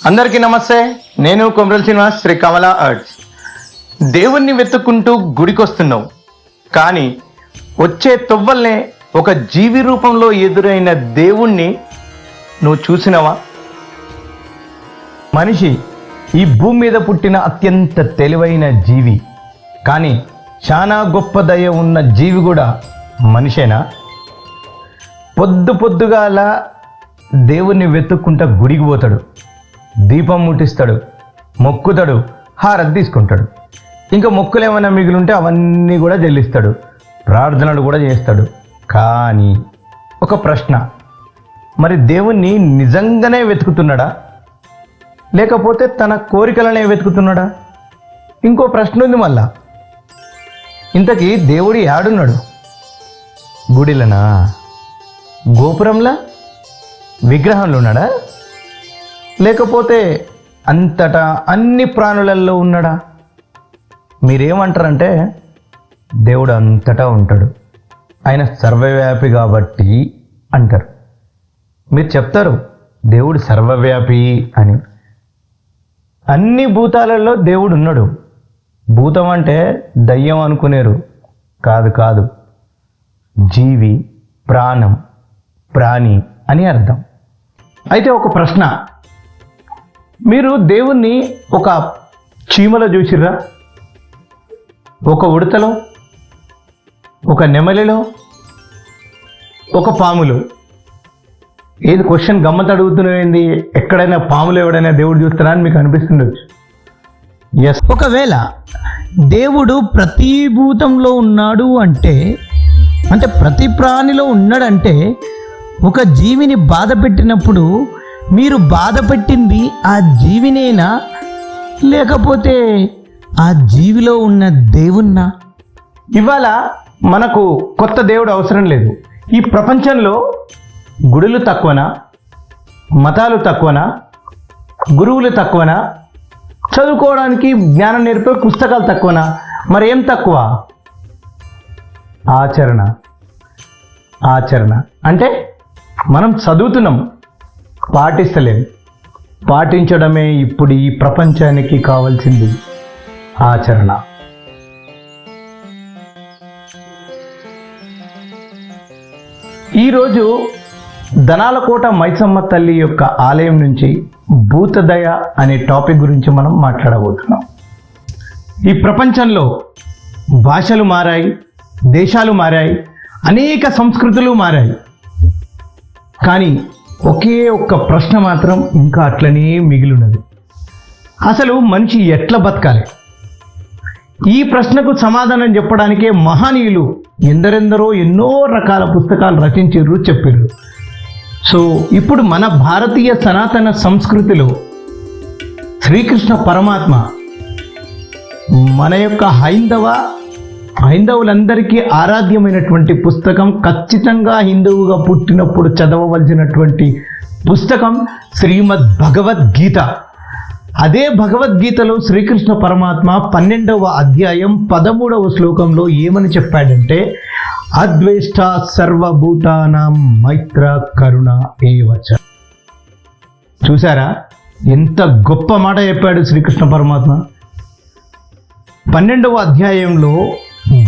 అందరికీ నమస్తే. నేను కొమరల్ శ్రీనివాస్, శ్రీ కమలా ఆర్ట్స్. దేవుణ్ణి వెతుక్కుంటూ గుడికొస్తున్నావు, కానీ వచ్చే తొవ్వల్నే ఒక జీవి రూపంలో ఎదురైన దేవుణ్ణి నువ్వు చూసినవా? మనిషి ఈ భూమి మీద పుట్టిన అత్యంత తెలివైన జీవి, కానీ చాలా గొప్ప దయ ఉన్న జీవి కూడా మనిషేనా? పొద్దుగాల దేవుణ్ణి వెతుక్కుంటా గుడికి పోతాడు, దీపం ముట్టిస్తాడు, మొక్కుతాడు, హారతి తీసుకుంటాడు. ఇంకా మొక్కులు ఏమైనా మిగిలింటే అవన్నీ కూడా చెల్లిస్తాడు, ప్రార్థనలు కూడా చేస్తాడు. కానీ ఒక ప్రశ్న, మరి దేవుణ్ణి నిజంగానే వెతుకుతున్నాడా, లేకపోతే తన కోరికలనే వెతుకుతున్నాడా? ఇంకో ప్రశ్న ఉంది మళ్ళా, ఇంతకీ దేవుడు యాడున్నాడు? గుడిలనా, గోపురంలా, విగ్రహంలో ఉన్నాడా, లేకపోతే అంతటా అన్ని ప్రాణులలో ఉన్నాడా? మీరేమంటారంటే దేవుడు అంతటా ఉంటాడు, ఆయన సర్వవ్యాపి కాబట్టి అంటారు. మీరు చెప్తారు దేవుడు సర్వవ్యాపి అని. అన్ని భూతాలలో దేవుడు ఉన్నాడు. భూతం అంటే దయ్యం అనుకునేరు, కాదు, జీవి, ప్రాణం, ప్రాణి అని అర్థం. అయితే ఒక ప్రశ్న, మీరు దేవుణ్ణి ఒక చీమలో చూసిర్రా, ఒక ఉడతలో, ఒక నెమలిలో, ఒక పాములో? ఏది క్వశ్చన్ గమ్మత్ అడుగుతున్నది? ఎక్కడైనా పాములు ఎవడైనా దేవుడు చూస్తారా అని మీకు అనిపిస్తుండొచ్చు. ఎస్, ఒకవేళ దేవుడు ప్రతి భూతంలో ఉన్నాడు అంటే ప్రతి ప్రాణిలో ఉన్నాడంటే, ఒక జీవిని బాధ పెట్టినప్పుడు మీరు బాధ పెట్టింది ఆ జీవినేనా, లేకపోతే ఆ జీవిలో ఉన్న దేవుణ్ణా? ఇవాళ మనకు కొత్త దేవుడు అవసరం లేదు. ఈ ప్రపంచంలో గుడులు తక్కువనా, మతాలు తక్కువనా, గురువులు తక్కువనా, చదువుకోవడానికి జ్ఞానం నేర్పే పుస్తకాలు తక్కువనా? మరి ఏం తక్కువ? ఆచరణ అంటే మనం చదువుతున్నాం, పాటిస్తలేం. పాటించడమే ఇప్పుడు ఈ ప్రపంచానికి కావాల్సింది, ఆచరణ. ఈరోజు ధనాలకోట మైసమ్మ తల్లి యొక్క ఆలయం నుంచి భూతదయ అనే టాపిక్ గురించి మనం మాట్లాడబోతున్నాం. ఈ ప్రపంచంలో భాషలు మారాయి, దేశాలు మారాయి, అనేక సంస్కృతులు మారాయి, కానీ ఒకే ఒక్క ప్రశ్న మాత్రం ఇంకా అట్లనే మిగిలినది. అసలు మనిషి ఎట్లా బతకాలి? ఈ ప్రశ్నకు సమాధానం చెప్పడానికే మహనీయులు ఎందరెందరో ఎన్నో రకాల పుస్తకాలు రచించారు, చెప్పారు. సో ఇప్పుడు మన భారతీయ సనాతన సంస్కృతిలో శ్రీకృష్ణ పరమాత్మ మన యొక్క హైందవులందరికీ ఆరాధ్యమైనటువంటి పుస్తకం, ఖచ్చితంగా హిందువుగా పుట్టినప్పుడు చదవవలసినటువంటి పుస్తకం శ్రీమద్ భగవద్గీత. అదే భగవద్గీతలో శ్రీకృష్ణ పరమాత్మ 12వ అధ్యాయం 13వ శ్లోకంలో ఏమని చెప్పాడంటే, అద్వేష్ట సర్వభూతానాం మైత్ర కరుణ ఏవచ. చూసారా ఎంత గొప్ప మాట చెప్పాడు శ్రీకృష్ణ పరమాత్మ. 12వ అధ్యాయంలో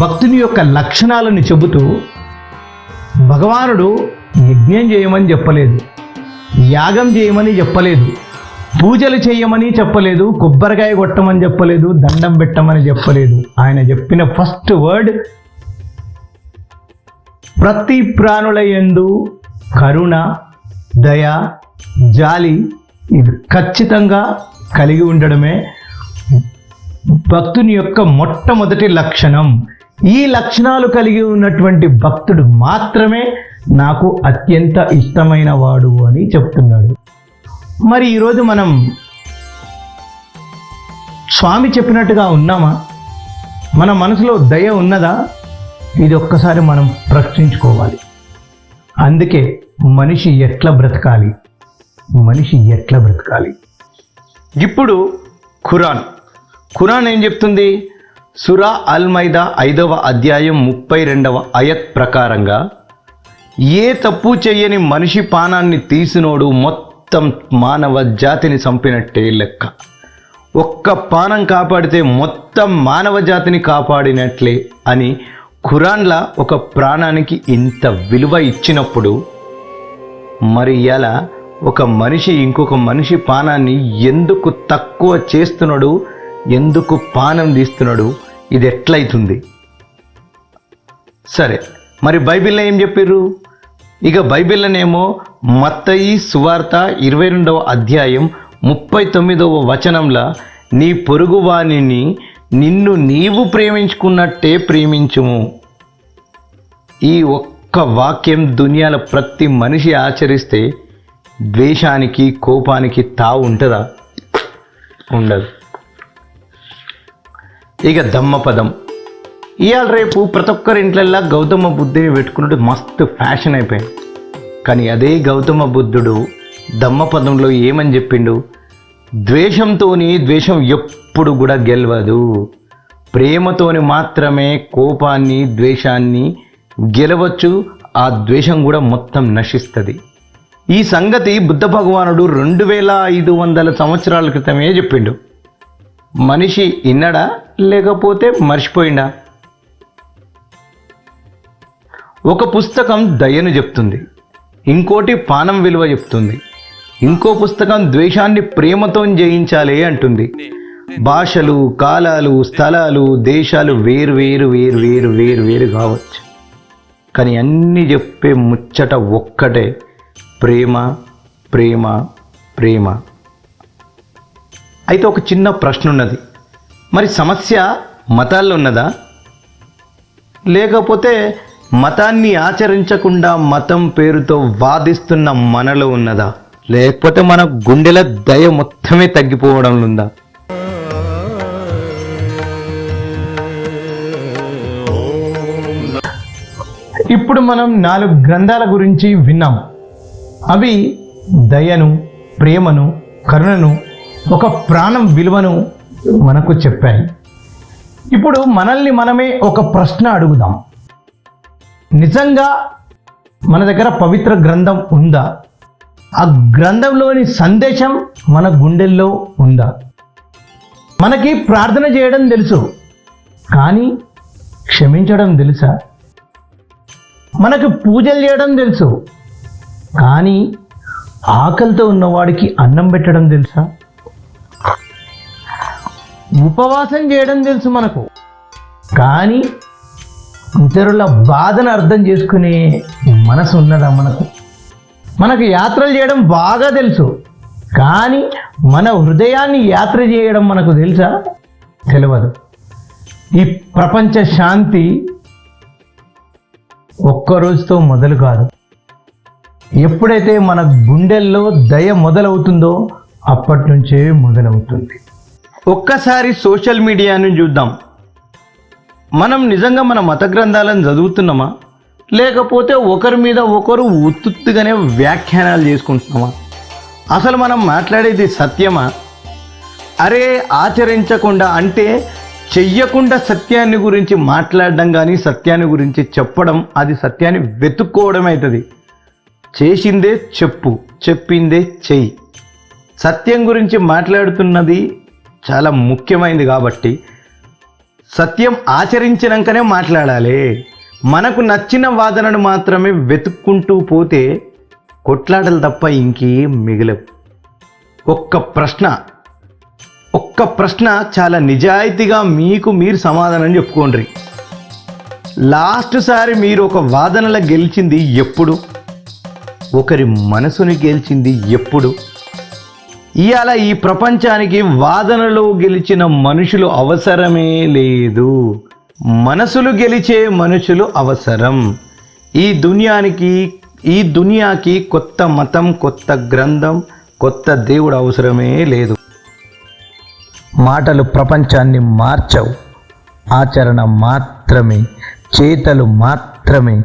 భక్తుని యొక్క లక్షణాలను చెబుతూ భగవానుడు యజ్ఞం చేయమని చెప్పలేదు, యాగం చేయమని చెప్పలేదు, పూజలు చేయమని చెప్పలేదు, కొబ్బరికాయ కొట్టమని చెప్పలేదు, దండం పెట్టమని చెప్పలేదు. ఆయన చెప్పిన ఫస్ట్ వర్డ్, ప్రతి ప్రాణుల యందు కరుణ, దయ, జాలి ఇది ఖచ్చితంగా కలిగి ఉండడమే భక్తుని యొక్క మొట్టమొదటి లక్షణం. ఈ లక్షణాలు కలిగి ఉన్నటువంటి భక్తుడు మాత్రమే నాకు అత్యంత ఇష్టమైన వాడు అని చెప్తున్నాడు. మరి ఈరోజు మనం స్వామి చెప్పినట్టుగా ఉన్నామా? మన మనసులో దయ ఉన్నదా? ఇది ఒక్కసారి మనం ప్రశ్నించుకోవాలి. అందుకే మనిషి ఎట్లా బ్రతకాలి, ఇప్పుడు ఖురాన్ ఏం చెప్తుంది? సురా అల్ మైదా 5వ అధ్యాయం 32వ ఆయత్ ప్రకారంగా, ఏ తప్పు చెయ్యని మనిషి పానాన్ని తీసినోడు మొత్తం మొత్తం మానవ జాతిని చంపినట్టే లెక్క. ఒక్క పానం కాపాడితే మొత్తం మానవ జాతిని కాపాడినట్లే అని ఖురాన్లా ఒక ప్రాణానికి ఇంత విలువ ఇచ్చినప్పుడు, మరి ఇలా ఒక మనిషి ఇంకొక మనిషి పానాన్ని ఎందుకు తక్కువ చేస్తున్నాడు, ఎందుకు పానం తీస్తున్నాడు? ఇది ఎట్లయితుంది? సరే, మరి బైబిల్లో ఏం చెప్పారు? ఇక బైబిల్లోనేమో మత్తయి సువార్త 22వ అధ్యాయం 39వ వచనంలో నీ పొరుగువానిని నిన్ను నీవు ప్రేమించుకున్నట్టే ప్రేమించుము. ఈ ఒక్క వాక్యం దునియాలో ప్రతి మనిషి ఆచరిస్తే ద్వేషానికి కోపానికి తావు ఉంటుందా? ఉండదు. ఇక దమ్మపదం. ఇవాళ రేపు ప్రతి ఒక్కరి ఇంట్లల్లో గౌతమ బుద్ధుని పెట్టుకున్నట్టు మస్తు ఫ్యాషన్ అయిపోయింది. కానీ అదే గౌతమ బుద్ధుడు దమ్మపదంలో ఏమని చెప్పిండు? ద్వేషంతోని ద్వేషం ఎప్పుడు కూడా గెలవదు, ప్రేమతోని మాత్రమే కోపాన్ని ద్వేషాన్ని గెలవచ్చు, ఆ ద్వేషం కూడా మొత్తం నశిస్తుంది. ఈ సంగతి బుద్ధ భగవానుడు 2500 సంవత్సరాల క్రితమే చెప్పిండు. మనిషి ఇన్నడా లేకపోతే మర్చిపోయిండా? ఒక పుస్తకం దయను చెప్తుంది, ఇంకోటి పానం విలువ చెప్తుంది, ఇంకో పుస్తకం ద్వేషాన్ని ప్రేమతో జయించాలి అంటుంది. భాషలు, కాలాలు, స్థలాలు, దేశాలు వేరు వేరు వేరు వేరు వేరు వేరు కావచ్చు, కానీ అన్నీ చెప్పే ముచ్చట ఒక్కటే, ప్రేమ ప్రేమ ప్రేమ. అయితే ఒక చిన్న ప్రశ్న ఉన్నది, మరి సమస్య మతాల్లో ఉన్నదా, లేకపోతే మతాన్ని ఆచరించకుండా మతం పేరుతో వాదిస్తున్న మనలో ఉన్నదా, లేకపోతే మన గుండెల దయ మొత్తమే తగ్గిపోవడం ఉందా? ఇప్పుడు మనం 4 గ్రంథాల గురించి విన్నాం. అవి దయను, ప్రేమను, కరుణను, ఒక ప్రాణం విలువను మనకు చెప్పాయి. ఇప్పుడు మనల్ని మనమే ఒక ప్రశ్న అడుగుదాం. నిజంగా మన దగ్గర పవిత్ర గ్రంథం ఉందా? ఆ గ్రంథంలోని సందేశం మన గుండెల్లో ఉందా? మనకి ప్రార్థన చేయడం తెలుసు, కానీ క్షమించడం తెలుసా? మనకు పూజలు చేయడం తెలుసు, కానీ ఆకలితో ఉన్నవాడికి అన్నం పెట్టడం తెలుసా? ఉపవాసం చేయడం తెలుసు మనకు, కానీ ఇతరుల బాధను అర్థం చేసుకునే మనసు ఉన్నదా మనకు? మనకు యాత్రలు చేయడం బాగా తెలుసు, కానీ మన హృదయాన్ని యాత్ర చేయడం మనకు తెలుసా? తెలియదు. ఈ ప్రపంచ శాంతి ఒక్కరోజుతో మొదలు కాదు. ఎప్పుడైతే మన గుండెల్లో దయ మొదలవుతుందో అప్పటి నుంచే మొదలవుతుంది. ఒక్కసారి సోషల్ మీడియాను చూద్దాం. మనం నిజంగా మన మత గ్రంథాలను చదువుతున్నామా, లేకపోతే ఒకరి మీద ఒకరు ఉత్తుత్తుగానే వ్యాఖ్యానాలు చేసుకుంటున్నామా? అసలు మనం మాట్లాడేది సత్యమా? అరే ఆచరించకుండా అంటే చెయ్యకుండా సత్యాన్ని గురించి మాట్లాడడం కానీ సత్యాన్ని గురించి చెప్పడం, అది సత్యాన్ని వెతుక్కోవడం అవుతుంది. చేసిందే చెప్పు, చెప్పిందే చెయ్యి. సత్యం గురించి మాట్లాడుతున్నది చాలా ముఖ్యమైనది కాబట్టి సత్యం ఆచరించినాకనే మాట్లాడాలి. మనకు నచ్చిన వాదనను మాత్రమే వెతుక్కుంటూ పోతే కొట్లాటలు తప్ప ఇంకేం మిగలవు. ఒక్క ప్రశ్న చాలా నిజాయితీగా మీకు మీరు సమాధానం చెప్పుకోండి. లాస్ట్ సారి మీరు ఒక వాదనలో గెలిచింది ఎప్పుడు? ఒకరి మనసుని గెలిచింది ఎప్పుడు? ఇవాళ ఈ ప్రపంచానికి వాదనలో గెలిచిన మనుషులు అవసరమే లేదు, మనసులు గెలిచే మనుషులు అవసరం. ఈ దునియాకి కొత్త మతం, కొత్త గ్రంథం, కొత్త దేవుడు అవసరమే లేదు. మాటలు ప్రపంచాన్ని మార్చవు, ఆచరణ మాత్రమే. చేతలు మాత్రమే,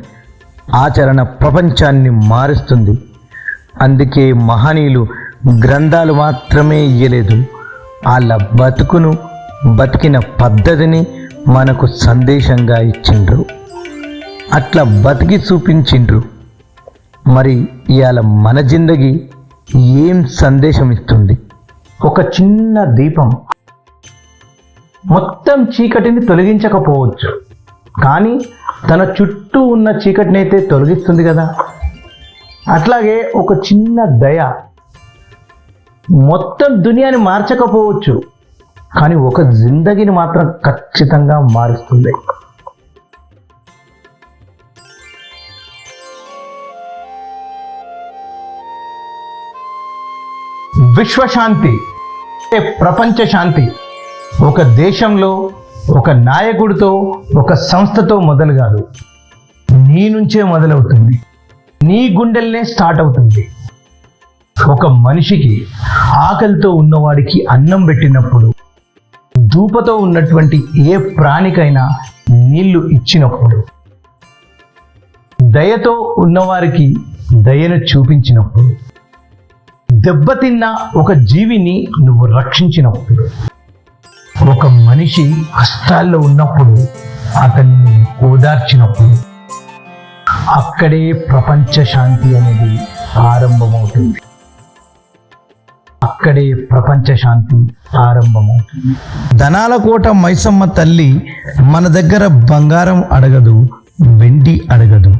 ఆచరణ ప్రపంచాన్ని మారుస్తుంది. అందుకే మహనీయులు గ్రంథాలు మాత్రమే ఇయ్యలేదు, వాళ్ళ బతికిన పద్ధతిని మనకు సందేశంగా ఇచ్చిండ్రు. అట్లా బతికి చూపించిండ్రు. మరి ఇవాళ మన జిందగీ ఏం సందేశం ఇస్తుంది? ఒక చిన్న దీపం మొత్తం చీకటిని తొలగించకపోవచ్చు, కానీ తన చుట్టూ ఉన్న చీకటిని అయితే తొలగిస్తుంది కదా. అట్లాగే ఒక చిన్న దయ మొత్తం దునియాని మార్చకపోవచ్చు, కానీ ఒక జిందగీని మాత్రం ఖచ్చితంగా మారుస్తుంది. విశ్వశాంతి అంటే ప్రపంచ శాంతి ఒక దేశంలో, ఒక నాయకుడితో, ఒక సంస్థతో మొదలు కాదు, నీ నుంచే మొదలవుతుంది. నీ గుండెల్నే స్టార్ట్ అవుతుంది. ఒక మనిషికి ఆకలితో ఉన్నవాడికి అన్నం పెట్టినప్పుడు, ధూపతో ఉన్నటువంటి ఏ ప్రాణికైనా నీళ్లు ఇచ్చినప్పుడు, దయతో ఉన్నవారికి దయను చూపించినప్పుడు, దెబ్బతిన్న ఒక జీవిని నువ్వు రక్షించినప్పుడు, ఒక మనిషి కష్టాల్లో ఉన్నప్పుడు అతన్ని ఓదార్చినప్పుడు, అక్కడే ప్రపంచ శాంతి అనేది ఆరంభమవుతుంది. అక్కడే ప్రపంచ శాంతి ఆరంభమవుతుంది. ధనాల కోట మైసమ్మ తల్లి మన దగ్గర బంగారం అడగదు, వెండి అడగదు,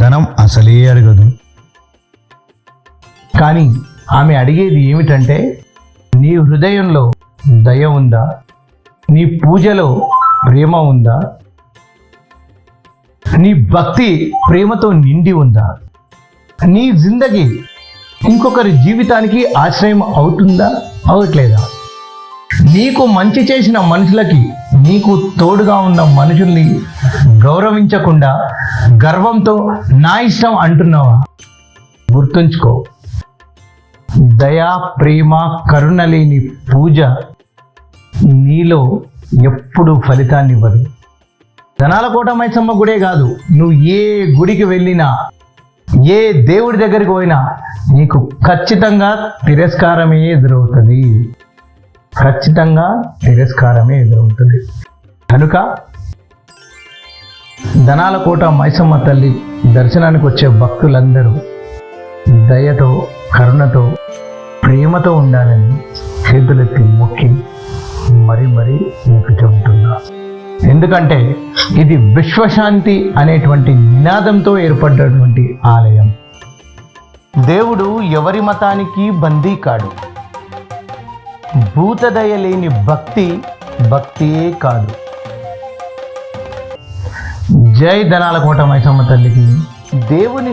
ధనం అసలే అడగదు. కానీ ఆమె అడిగేది ఏమిటంటే, నీ హృదయంలో దయ ఉందా? నీ పూజలో ప్రేమ ఉందా? నీ భక్తి ప్రేమతో నిండి ఉందా? నీ జిందగీ ఇంకొకరి జీవితానికి ఆశ్రయం అవుతుందా, అవట్లేదా? నీకు మంచి చేసిన మనుషులకి, నీకు తోడుగా ఉన్న మనుషుల్ని గౌరవించకుండా గర్వంతో నా ఇష్టం అంటున్నావా? గుర్తుంచుకో, దయ, ప్రేమ, కరుణ లేని పూజ నీలో ఎప్పుడు ఫలితాన్ని ఇవ్వదు. ధనాల కోట మైసమ్మ గుడే కాదు, నువ్వు ఏ గుడికి వెళ్ళినా, ఏ దేవుడి దగ్గరికి పోయినా నీకు ఖచ్చితంగా తిరస్కారమే ఎదురవుతుంది. ఖచ్చితంగా తిరస్కారమే ఎదురవుతుంది. కనుక ధనాల కోట మైసమ్మ తల్లి దర్శనానికి వచ్చే భక్తులందరూ దయతో, కరుణతో, ప్రేమతో ఉండాలని చేతులెత్తి మొక్కి మరీ మీకు చెబుతున్నా. ఎందుకంటే ఇది విశ్వశాంతి అనేటువంటి నినాదంతో ఏర్పడినటువంటి ఆలయం. దేవుడు ఎవరి మతానికి బందీ కాడు. భూతదయ లేని భక్తియే కాదు. జై ధనాల కోట మైసమ్మ తల్లికి. దేవుని